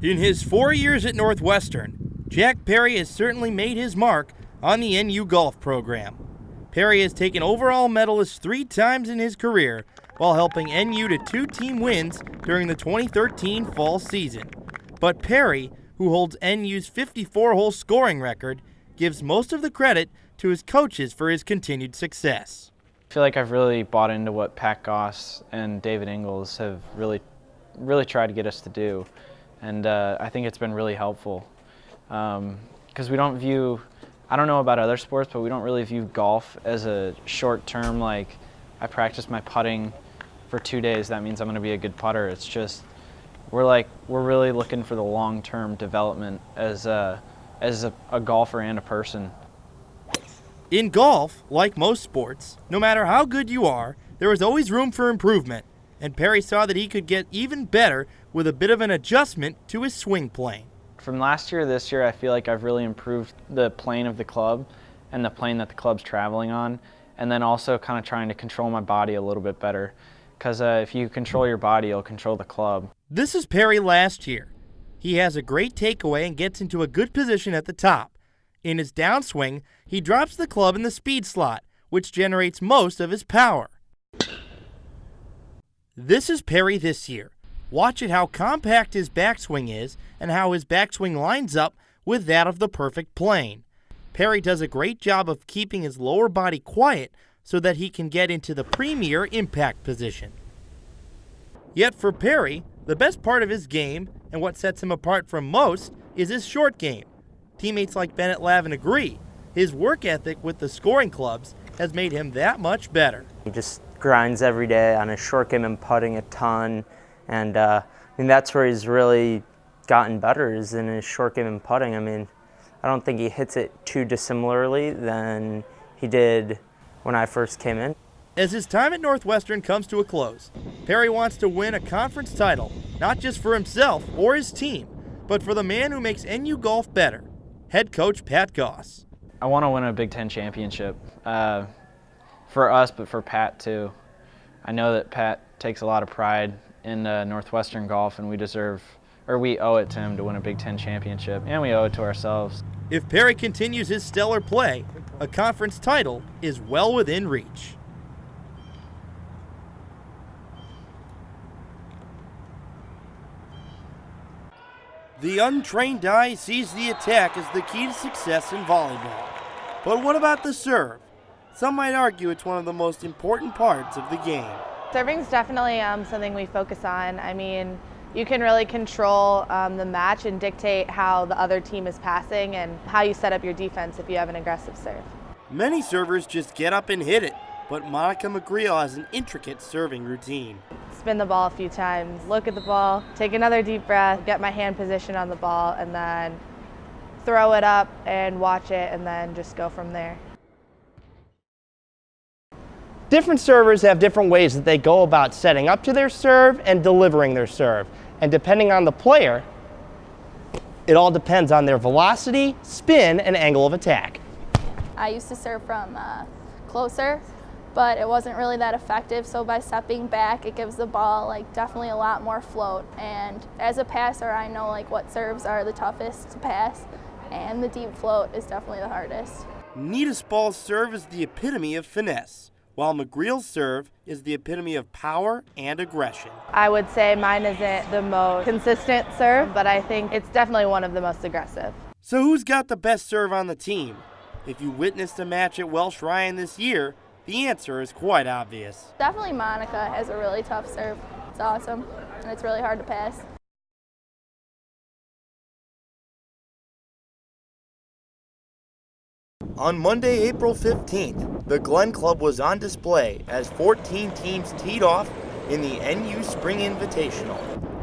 In his 4 years at Northwestern, Jack Perry has certainly made his mark on the NU golf program. Perry has taken overall medalists 3 times in his career while helping NU to 2 team wins during the 2013 fall season. But Perry, who holds NU's 54-hole scoring record, gives most of the credit to his coaches for his continued success. I feel like I've really bought into what Pat Goss and David Ingles have really tried to get us to do. And I think it's been really helpful because we don't view, I don't know about other sports, but we don't really view golf as a short term, like I practice my putting for 2 days, that means I'm going to be a good putter. It's just, we're really looking for the long-term development as a golfer and a person. In golf, like most sports, no matter how good you are, there is always room for improvement. And Perry saw that he could get even better with a bit of an adjustment to his swing plane. From last year to this year, I feel like I've really improved the plane of the club and the plane that the club's traveling on, and then also kind of trying to control my body a little bit better. Because if you control your body, you'll control the club. This is Perry last year. He has a great takeaway and gets into a good position at the top. In his downswing, he drops the club in the speed slot, which generates most of his power. This is Perry this year. Watch it how compact his backswing is and how his backswing lines up with that of the perfect plane. Perry does a great job of keeping his lower body quiet so that he can get into the premier impact position. Yet for Perry, the best part of his game and what sets him apart from most is his short game. Teammates like Bennett Lavin agree. His work ethic with the scoring clubs has made him that much better. He just grinds every day on his short game and putting a ton, and I mean that's where he's really gotten better, is in his short game and putting. I mean, I don't think he hits it too dissimilarly than he did when I first came in. As his time at Northwestern comes to a close, Perry wants to win a conference title, not just for himself or his team, but for the man who makes NU golf better, head coach Pat Goss. I want to win a Big Ten championship. For us, but for Pat too. I know that Pat takes a lot of pride in Northwestern golf, and we owe it to him to win a Big Ten championship, and we owe it to ourselves. If Perry continues his stellar play, a conference title is well within reach. The untrained eye sees the attack as the key to success in volleyball. But what about the serve? Some might argue it's one of the most important parts of the game. Serving is definitely something we focus on. I mean, you can really control the match and dictate how the other team is passing and how you set up your defense if you have an aggressive serve. Many servers just get up and hit it, but Monica McGreal has an intricate serving routine. Spin the ball a few times, look at the ball, take another deep breath, get my hand position on the ball, and then throw it up and watch it, and then just go from there. Different servers have different ways that they go about setting up to their serve and delivering their serve. And depending on the player, it all depends on their velocity, spin, and angle of attack. I used to serve from closer, but it wasn't really that effective, so by stepping back, it gives the ball definitely a lot more float. And as a passer, I know what serves are the toughest to pass, and the deep float is definitely the hardest. Nita's ball's serve is the epitome of finesse, while McGreal's serve is the epitome of power and aggression. I would say mine isn't the most consistent serve, but I think it's definitely one of the most aggressive. So who's got the best serve on the team? If you witnessed a match at Welsh Ryan this year, the answer is quite obvious. Definitely Monica has a really tough serve. It's awesome, and it's really hard to pass. On Monday, April 15th, the Glen Club was on display as 14 teams teed off in the NU Spring Invitational.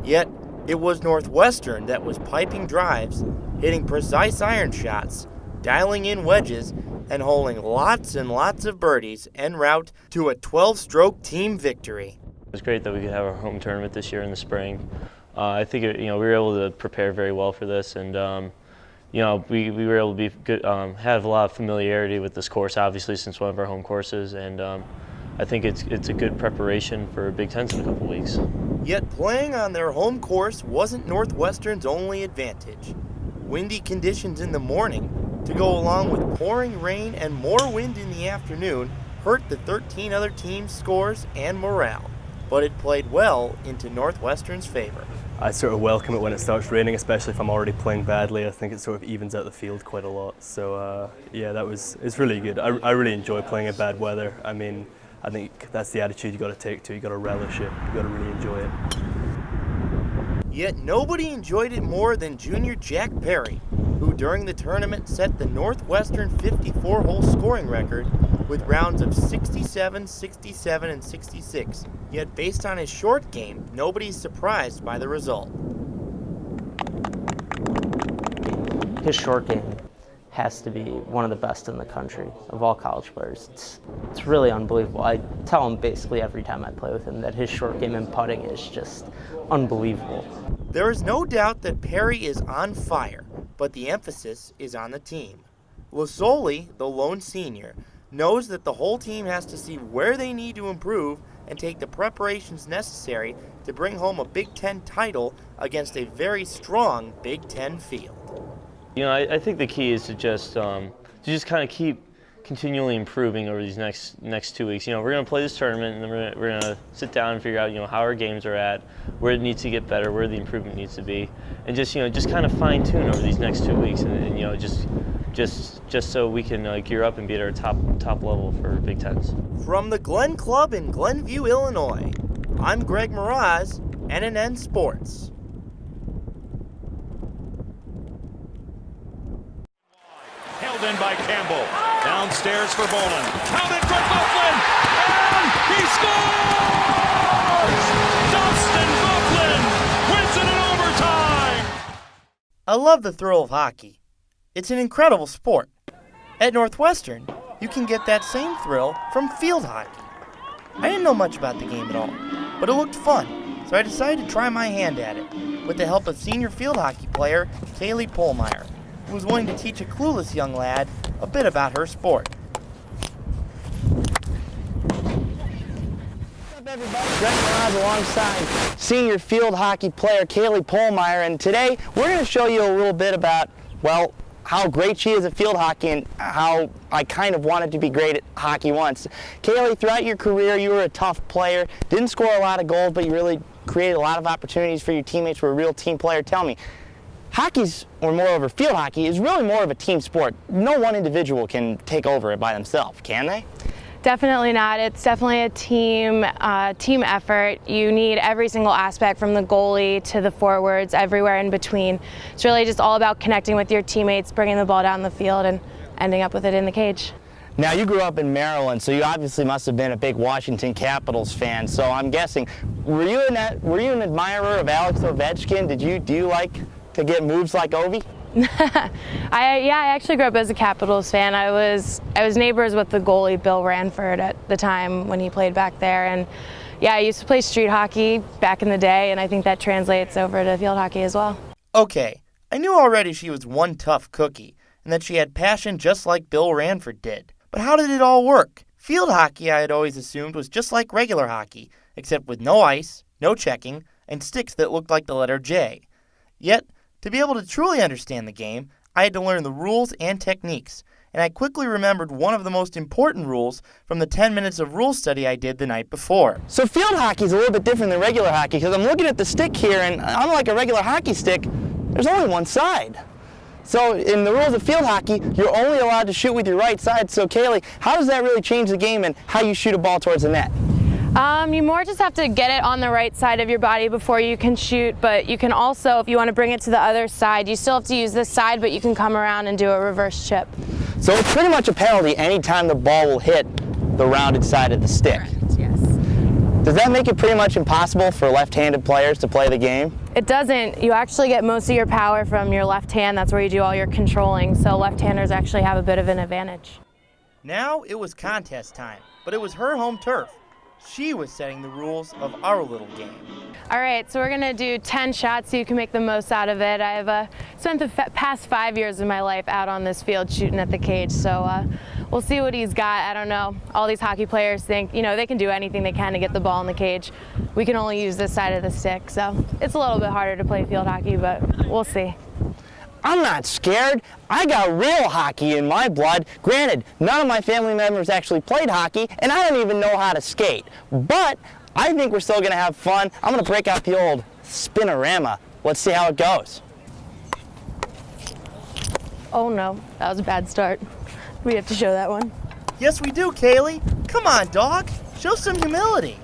Yet, it was Northwestern that was piping drives, hitting precise iron shots, dialing in wedges, and holing lots and lots of birdies en route to a 12-stroke team victory. It was great that we could have our home tournament this year in the spring. I think we were able to prepare very well for this, and we were able to be good, have a lot of familiarity with this course, obviously, since one of our home courses, and I think it's a good preparation for Big Tens in a couple weeks. Yet playing on their home course wasn't Northwestern's only advantage. Windy conditions in the morning, to go along with pouring rain and more wind in the afternoon, hurt the 13 other teams' scores and morale. But it played well into Northwestern's favor. I sort of welcome it when it starts raining, especially if I'm already playing badly. I think it sort of evens out the field quite a lot. So yeah, it's really good. I really enjoy playing in bad weather. I mean, I think that's the attitude you got to take too. You got to relish it. You got to really enjoy it. Yet nobody enjoyed it more than junior Jack Perry, who during the tournament set the Northwestern 54-hole scoring record with rounds of 67, 67, and 66. Yet based on his short game, nobody's surprised by the result. His short game has to be one of the best in the country of all college players. It's really unbelievable. I tell him basically every time I play with him that his short game and putting is just unbelievable. There is no doubt that Perry is on fire, but the emphasis is on the team. Lasoli, the lone senior, knows that the whole team has to see where they need to improve and take the preparations necessary to bring home a Big Ten title against a very strong Big Ten field. You know, I think the key is to just kind of keep continually improving over these next 2 weeks. You know, we're going to play this tournament, and then we're going to sit down and figure out, you know, how our games are at, where it needs to get better, where the improvement needs to be, and just kind of fine tune over these next 2 weeks, and you know, just so we can gear up and be at our top level for Big Tens. From the Glen Club in Glenview, Illinois, I'm Greg Mroz, NNN Sports. Held in by Campbell. Downstairs for Boland. Counted for Buckland. And he scores! Dustin Buckland wins it in overtime. I love the thrill of hockey. It's an incredible sport. At Northwestern, you can get that same thrill from field hockey. I didn't know much about the game at all, but it looked fun, so I decided to try my hand at it with the help of senior field hockey player Kaylee Pohlmeyer, who was willing to teach a clueless young lad a bit about her sport. What's up, everybody? Greg Mroz alongside senior field hockey player Kaylee Pohlmeyer, and today we're going to show you a little bit about, well, how great she is at field hockey and how I kind of wanted to be great at hockey once. Kaylee, throughout your career, you were a tough player, didn't score a lot of goals, but you really created a lot of opportunities for your teammates, were a real team player. Tell me, hockey's, or moreover field hockey, is really more of a team sport. No one individual can take over it by themselves, can they? Definitely not. It's definitely a team effort. You need every single aspect from the goalie to the forwards, everywhere in between. It's really just all about connecting with your teammates, bringing the ball down the field, and ending up with it in the cage. Now, you grew up in Maryland, so you obviously must have been a big Washington Capitals fan. So I'm guessing, were you an admirer of Alex Ovechkin? Do you like to get moves like Ovi? I actually grew up as a Capitals fan. I was neighbors with the goalie Bill Ranford at the time when he played back there, and yeah, I used to play street hockey back in the day, and I think that translates over to field hockey as well. Okay, I knew already she was one tough cookie, and that she had passion just like Bill Ranford did. But how did it all work? Field hockey, I had always assumed, was just like regular hockey, except with no ice, no checking, and sticks that looked like the letter J. Yet, to be able to truly understand the game, I had to learn the rules and techniques, and I quickly remembered one of the most important rules from the 10 minutes of rule study I did the night before. So field hockey is a little bit different than regular hockey, because I'm looking at the stick here, and unlike a regular hockey stick, there's only one side. So in the rules of field hockey, you're only allowed to shoot with your right side. So Kaylee, how does that really change the game and how you shoot a ball towards the net? You more just have to get it on the right side of your body before you can shoot, but you can also, if you want to bring it to the other side, you still have to use this side, but you can come around and do a reverse chip. So it's pretty much a penalty anytime the ball will hit the rounded side of the stick. Correct, yes. Does that make it pretty much impossible for left-handed players to play the game? It doesn't. You actually get most of your power from your left hand. That's where you do all your controlling, so left-handers actually have a bit of an advantage. Now it was contest time, but it was her home turf. She was setting the rules of our little game. All right, so we're gonna do 10 shots so you can make the most out of it. I've spent the past 5 years of my life out on this field shooting at the cage, so we'll see what he's got. I don't know. All these hockey players think, you know, they can do anything they can to get the ball in the cage. We can only use this side of the stick, so it's a little bit harder to play field hockey, but we'll see. I'm not scared. I got real hockey in my blood. Granted, none of my family members actually played hockey, and I don't even know how to skate. But I think we're still gonna have fun. I'm gonna break out the old spinorama. Let's see how it goes. Oh no, that was a bad start. We have to show that one. Yes, we do, Kaylee. Come on, dog. Show some humility.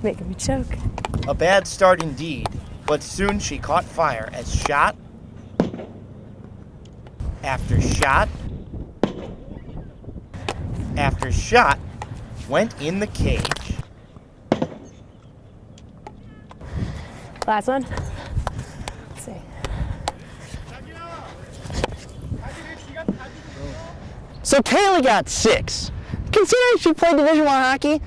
Making me choke. A bad start indeed, but soon she caught fire as shot after shot after shot went in the cage. Last one. Let's see. So Kaylee got 6. Considering she played Division I hockey,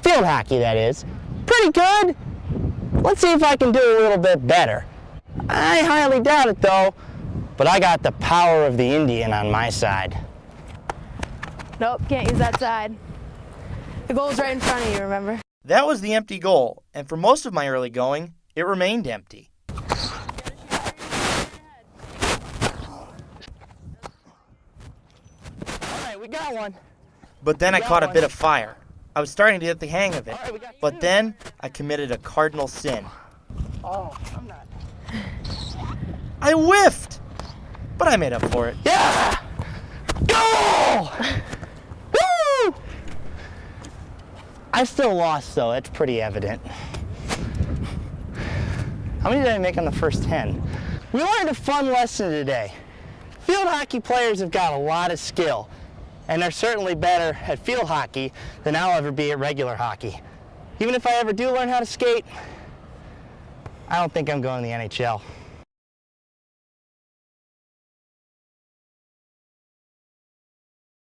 field hockey that is, pretty good. Let's see if I can do a little bit better. I highly doubt it though, but I got the power of the Indian on my side. Nope, can't use that side. The goal's right in front of you, remember? That was the empty goal, and for most of my early going, it remained empty. Alright, we got one. But then I caught a bit of fire. I was starting to get the hang of it, but then I committed a cardinal sin. Oh, I'm not. I whiffed, but I made up for it. Yeah! Goal! Woo! I still lost though, it's pretty evident. How many did I make on the first 10? We learned a fun lesson today. Field hockey players have got a lot of skill, and they're certainly better at field hockey than I'll ever be at regular hockey. Even if I ever do learn how to skate, I don't think I'm going to the NHL.